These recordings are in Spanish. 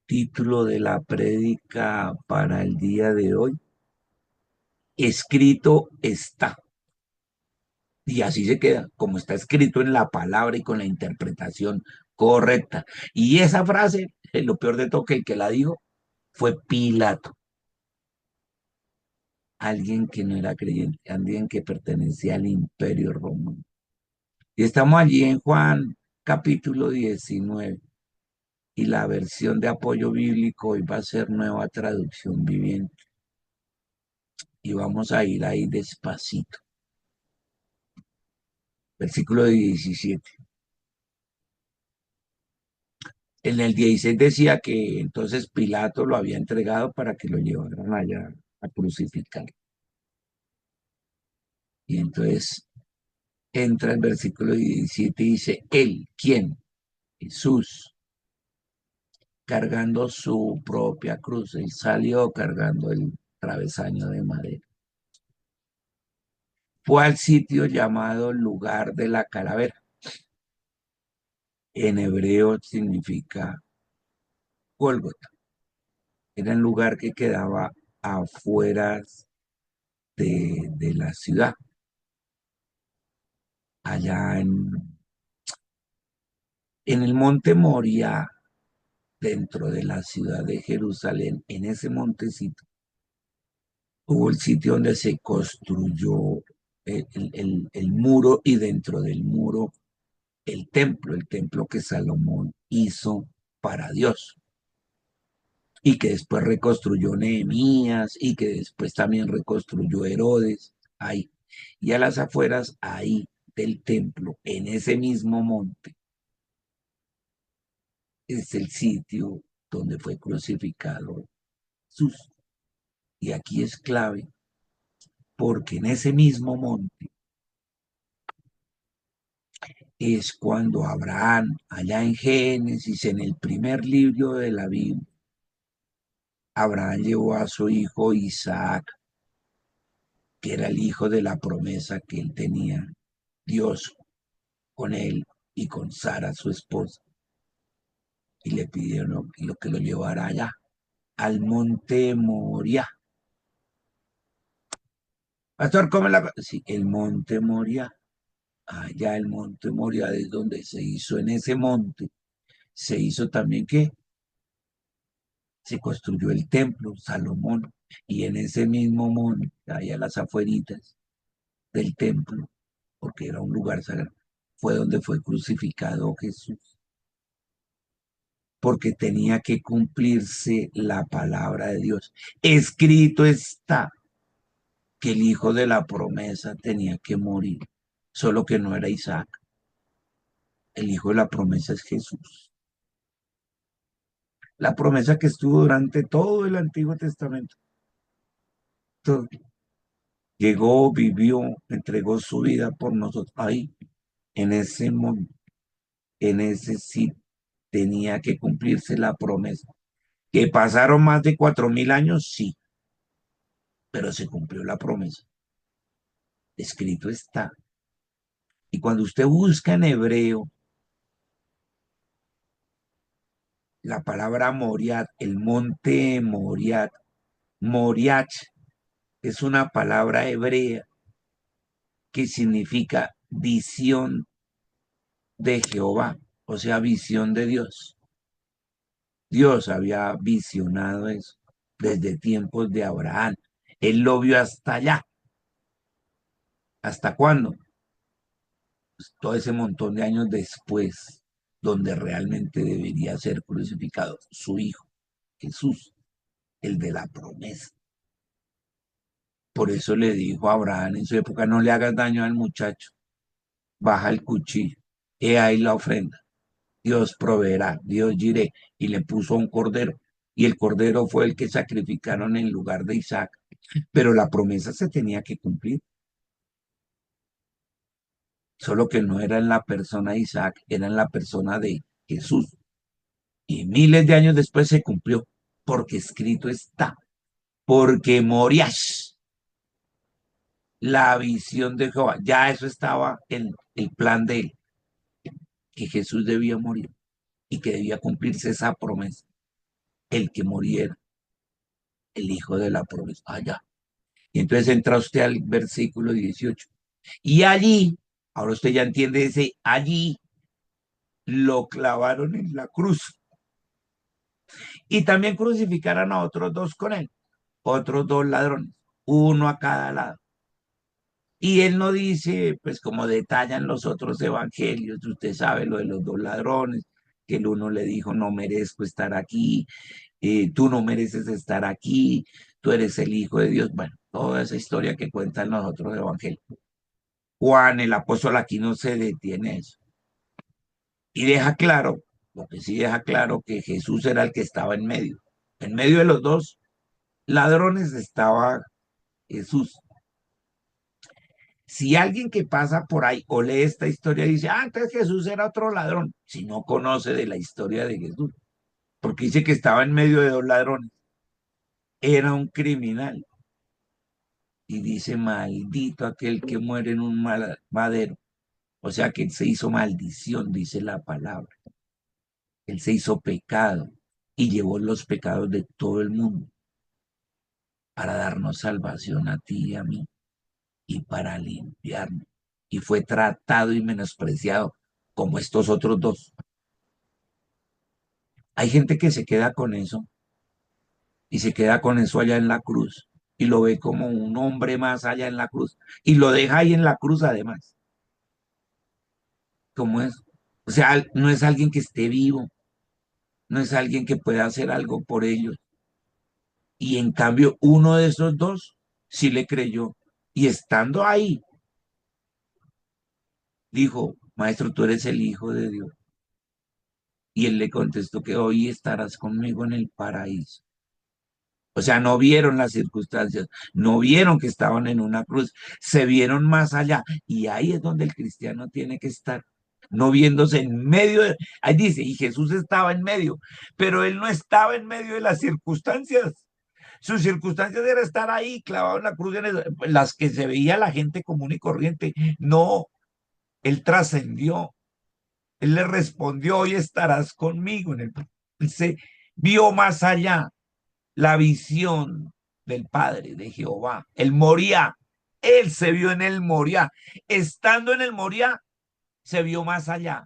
Título de la prédica para el día de hoy: escrito está. Y así se queda, como está escrito en la palabra y con la interpretación correcta. Y esa frase, lo peor de todo, que el que la dijo fue Pilato, alguien que no era creyente, alguien que pertenecía al Imperio Romano. Y estamos allí en Juan capítulo 19, y la versión de apoyo bíblico hoy va a ser Nueva Traducción Viviente. Y vamos a ir ahí despacito. Versículo 17. En el 16 decía que entonces Pilato lo había entregado para que lo llevaran allá a crucificar. Y entonces entra el versículo 17 y dice: él, ¿quién? Jesús, cargando su propia cruz. Él salió cargando el travesaño de madera. Fue al sitio llamado lugar de la calavera. En hebreo significa Gólgota. Era un lugar que quedaba afuera de la ciudad, allá en el monte Moria, dentro de la ciudad de Jerusalén. En ese montecito hubo el sitio donde se construyó el muro, y dentro del muro el templo que Salomón hizo para Dios, y que después reconstruyó Nehemías, y que después también reconstruyó Herodes, ahí. Y a las afueras, ahí del templo, en ese mismo monte, es el sitio donde fue crucificado Jesús. Y aquí es clave, porque en ese mismo monte es cuando Abraham, allá en Génesis, en el primer libro de la Biblia, Abraham llevó a su hijo Isaac, que era el hijo de la promesa que él tenía, Dios con él y con Sara, su esposa, y le pidieron lo que lo llevara allá, al monte Moria. Pastor, ¿cómo la...? Sí, el monte Moria. Allá el monte Moria es donde se hizo, en ese monte se hizo también, ¿qué? Se construyó el templo Salomón, y en ese mismo monte, allá a las afueritas del templo, porque era un lugar sagrado, fue donde fue crucificado Jesús, porque tenía que cumplirse la palabra de Dios. Escrito está que el hijo de la promesa tenía que morir, solo que no era Isaac. El hijo de la promesa es Jesús. La promesa que estuvo durante todo el Antiguo Testamento. Todo. Llegó, vivió, entregó su vida por nosotros. Ahí, en ese monte, en ese sitio, tenía que cumplirse la promesa. ¿Que pasaron más de 4000 años? Sí, pero se cumplió la promesa. Escrito está. Y cuando usted busca en hebreo la palabra Moriat, el monte Moriat, Moriach, es una palabra hebrea que significa visión de Jehová, o sea, visión de Dios. Dios había visionado eso desde tiempos de Abraham. Él lo vio hasta allá. ¿Hasta cuándo? Pues todo ese montón de años después, donde realmente debería ser crucificado su hijo, Jesús, el de la promesa. Por eso le dijo a Abraham en su época: no le hagas daño al muchacho, baja el cuchillo, he ahí la ofrenda. Dios proveerá, Dios diré, y le puso un cordero, y el cordero fue el que sacrificaron en lugar de Isaac, pero la promesa se tenía que cumplir, solo que no era en la persona de Isaac, era en la persona de Jesús, y miles de años después se cumplió, porque escrito está, porque morías la visión de Jehová, ya eso estaba en el plan de él, que Jesús debía morir y que debía cumplirse esa promesa. el que muriera, el hijo de la promesa. Allá. Y entonces entra usted al versículo 18. Y allí, ahora usted ya entiende ese allí, lo clavaron en la cruz. Y también crucificaron a otros dos con él, otros dos ladrones, uno a cada lado. Y él no dice, pues como detallan los otros evangelios, usted sabe lo de los dos ladrones, que el uno le dijo, no merezco estar aquí, tú no mereces estar aquí, tú eres el Hijo de Dios. Bueno, toda esa historia que cuentan los otros evangelios. Juan, el apóstol, aquí no se detiene a eso. Y deja claro, lo que sí deja claro, que Jesús era el que estaba en medio. En medio de los dos ladrones estaba Jesús. Si alguien que pasa por ahí o lee esta historia dice, ah, entonces Jesús era otro ladrón, si no conoce de la historia de Jesús, porque dice que estaba en medio de dos ladrones, era un criminal. Y dice, maldito aquel que muere en un madero. O sea que él se hizo maldición, dice la palabra. Él se hizo pecado y llevó los pecados de todo el mundo para darnos salvación a ti y a mí y para limpiarnos. Y fue tratado y menospreciado como estos otros dos. Hay gente que se queda con eso y se queda con eso allá en la cruz y lo ve como un hombre más allá en la cruz y lo deja ahí en la cruz además. ¿Cómo es? O sea, no es alguien que esté vivo, no es alguien que pueda hacer algo por ellos. Y en cambio, uno de esos dos sí le creyó. Y estando ahí, dijo, maestro, tú eres el Hijo de Dios. Y él le contestó que hoy estarás conmigo en el paraíso. O sea, no vieron las circunstancias, no vieron que estaban en una cruz, se vieron más allá. Y ahí es donde el cristiano tiene que estar, no viéndose en medio de... Ahí dice, y Jesús estaba en medio, pero él no estaba en medio de las circunstancias. Sus circunstancias era estar ahí clavado en la cruz, las que se veía la gente común y corriente. No, él trascendió, él le respondió, hoy estarás conmigo en el... Él se vio más allá la visión del Padre, de Jehová. El Moría, él se vio en el Moría. Estando en el Moría, se vio más allá.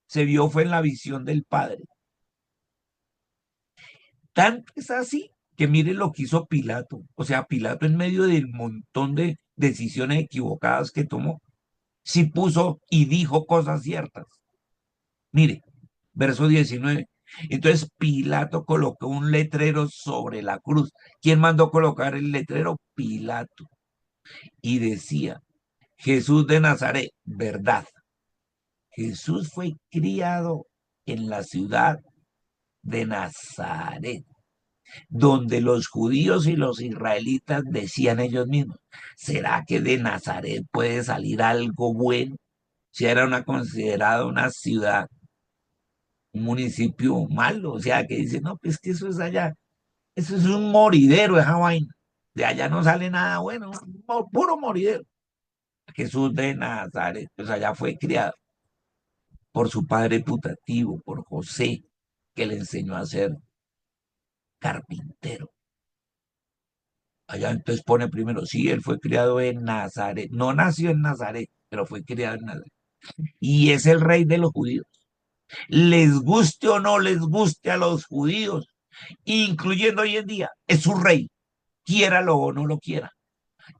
Se vio fue en la visión del Padre. Tanto es así que mire lo que hizo Pilato. O sea, Pilato en medio del montón de decisiones equivocadas que tomó, sí puso y dijo cosas ciertas. Mire, verso 19. Entonces Pilato colocó un letrero sobre la cruz. ¿Quién mandó colocar el letrero? Pilato. Y decía, Jesús de Nazaret, verdad. Jesús fue criado en la ciudad de Nazaret, donde los judíos y los israelitas decían ellos mismos, ¿será que de Nazaret puede salir algo bueno? Si era una considerada una ciudad, un municipio malo, o sea, que dice, no, pues que eso es allá, eso es un moridero, esa vaina, de allá no sale nada bueno, puro moridero. Jesús de Nazaret, pues allá fue criado por su padre putativo, por José, que le enseñó a ser carpintero. Allá entonces pone primero, sí, él fue criado en Nazaret, no nació en Nazaret, pero fue criado en Nazaret. Y es el rey de los judíos. Les guste o no les guste a los judíos, incluyendo hoy en día, es su rey, quiéralo o no lo quiera.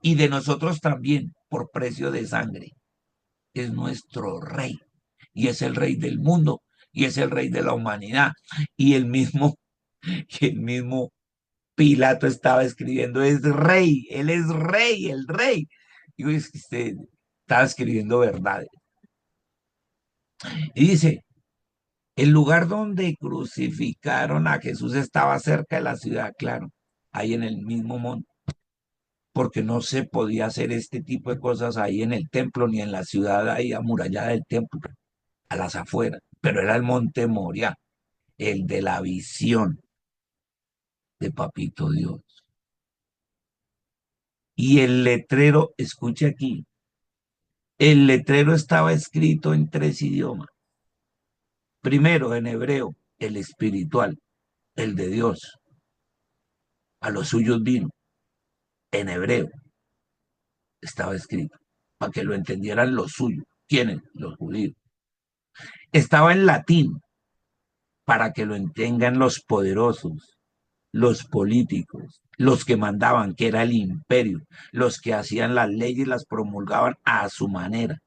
Y de nosotros también, por precio de sangre. Es nuestro rey. Y es el rey del mundo. Y es el rey de la humanidad. Y el mismo Pilato estaba escribiendo, es rey, él es rey, el rey. Y es que usted estaba escribiendo verdades. Y dice, el lugar donde crucificaron a Jesús estaba cerca de la ciudad, claro, ahí en el mismo monte, porque no se podía hacer este tipo de cosas ahí en el templo, ni en la ciudad ahí amurallada del templo, a las afueras, pero era el monte Moria, el de la visión de Papito Dios. Y el letrero, escuche aquí, el letrero estaba escrito en tres idiomas. Primero, en hebreo, el espiritual. el de Dios. A los suyos vino, en hebreo estaba escrito, para que lo entendieran los suyos. ¿Quiénes? Los judíos. Estaba en latín, para que lo entiendan los poderosos, los políticos, los que mandaban, que era el imperio, los que hacían las leyes, las promulgaban a su manera.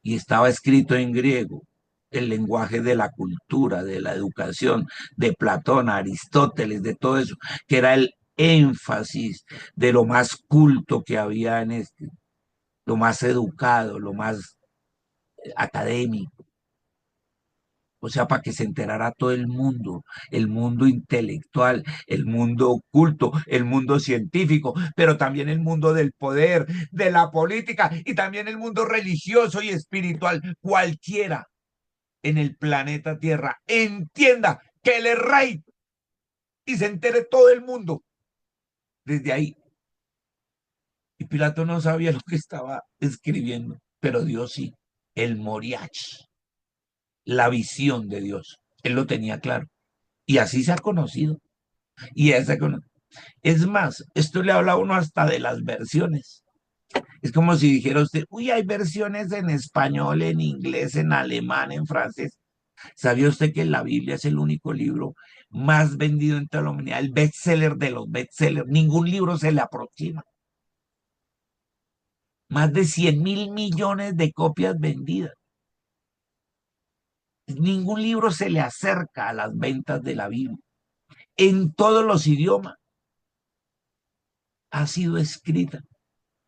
Y estaba escrito en griego, el lenguaje de la cultura, de la educación, de Platón, Aristóteles, de todo eso, que era el énfasis de lo más culto que había en este, lo más educado, lo más académico. O sea, para que se enterara todo el mundo intelectual, el mundo oculto, el mundo científico, pero también el mundo del poder, de la política y también el mundo religioso y espiritual. Cualquiera en el planeta Tierra entienda que él es rey y se entere todo el mundo desde ahí. Y Pilato no sabía lo que estaba escribiendo, pero Dios sí, el Moriach, la visión de Dios. Él lo tenía claro. Y así se ha conocido. Y ese es más, esto le habla a uno hasta de las versiones. Es como si dijera usted, uy, hay versiones en español, en inglés, en alemán, en francés. ¿Sabía usted que la Biblia es el único libro más vendido en toda la humanidad? El bestseller de los bestsellers. Ningún libro se le aproxima. Más de 100.000 millones de copias vendidas. Ningún libro se le acerca a las ventas de la Biblia. En todos los idiomas ha sido escrita.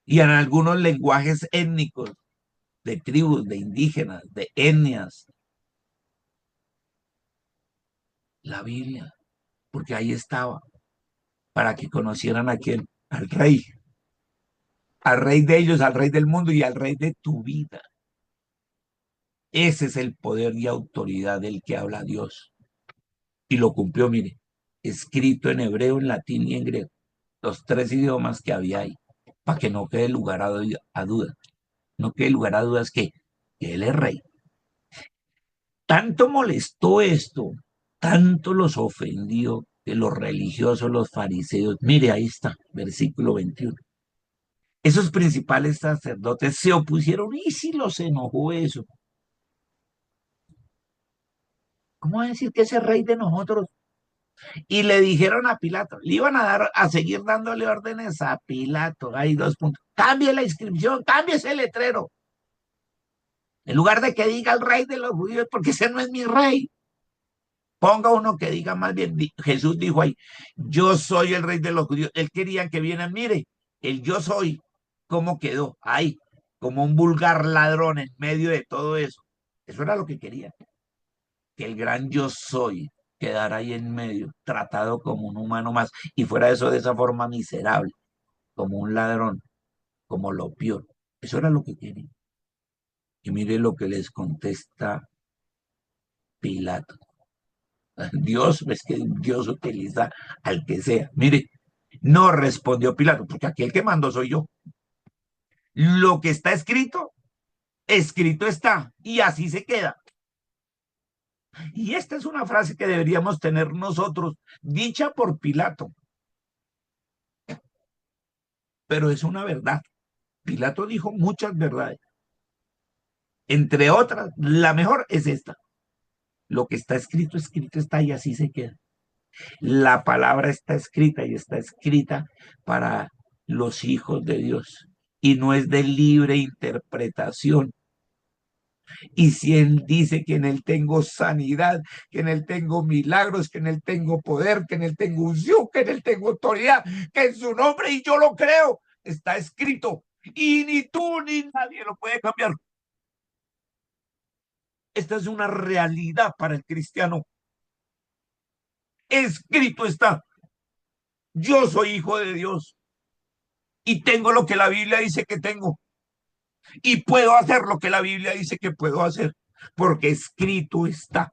Y en algunos lenguajes étnicos, de tribus, de indígenas, de etnias, la Biblia, porque ahí estaba, para que conocieran a quién, al rey de ellos, al rey del mundo y al rey de tu vida. Ese es el poder y autoridad del que habla Dios. Y lo cumplió, mire, escrito en hebreo, en latín y en griego, los tres idiomas que había ahí, para que no quede lugar a dudas. No quede lugar a dudas que él es rey. Tanto molestó esto, tanto los ofendió que los religiosos, los fariseos, mire, ahí está, versículo 21. Esos principales sacerdotes se opusieron y si los enojó eso. ¿Cómo va a decir que ese rey de nosotros? Y le dijeron a Pilato, le iban a dar, a seguir dándole órdenes a Pilato. Hay dos puntos. Cambie la inscripción, cambie ese letrero. En lugar de que diga el rey de los judíos, porque ese no es mi rey. Ponga uno que diga más bien, Jesús dijo ahí, yo soy el rey de los judíos. Él quería que vieran, mire, el yo soy, cómo quedó ahí, como un vulgar ladrón en medio de todo eso. Eso era lo que quería, que el gran yo soy quedara ahí en medio, tratado como un humano más, y fuera eso de esa forma miserable, como un ladrón, como lo peor. Eso era lo que quería. Y mire lo que les contesta Pilato. Dios, es que Dios utiliza al que sea. Mire, no respondió Pilato, porque aquí el que mando soy yo. Lo que está escrito, escrito está, y así se queda. Y esta es una frase que deberíamos tener nosotros, dicha por Pilato, pero es una verdad. Pilato dijo muchas verdades. Entre otras, la mejor es esta. Lo que está escrito, escrito está y así se queda. La palabra está escrita para los hijos de Dios y no es de libre interpretación. Y si Él dice que en Él tengo sanidad, que en Él tengo milagros, que en Él tengo poder, que en Él tengo unción, que en Él tengo autoridad, que en su nombre, y yo lo creo, está escrito. Y ni tú ni nadie lo puede cambiar. Esta es una realidad para el cristiano. Escrito está. Yo soy hijo de Dios y tengo lo que la Biblia dice que tengo y puedo hacer lo que la Biblia dice que puedo hacer porque escrito está.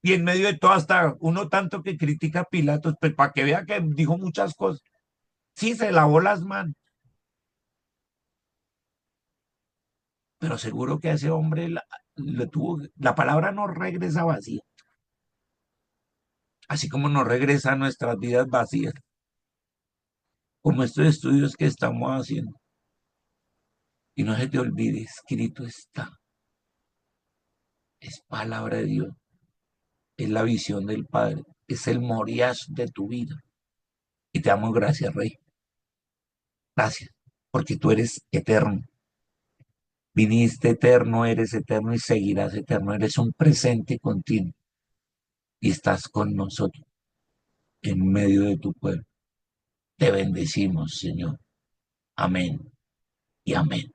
Y en medio de todo, hasta uno tanto que critica a Pilatos, pues para que vea que dijo muchas cosas. Sí, se lavó las manos, pero seguro que a ese hombre la palabra no regresa vacía, así como no regresa a nuestras vidas vacías, como estos estudios que estamos haciendo. Y no se te olvide, escrito está, es palabra de Dios, es la visión del Padre, es el moriaz de tu vida. Y te damos gracias, Rey. Gracias, porque tú eres eterno. Viniste eterno, eres eterno y seguirás eterno. Eres un presente continuo y estás con nosotros en medio de tu pueblo. Te bendecimos, Señor. Amén y amén.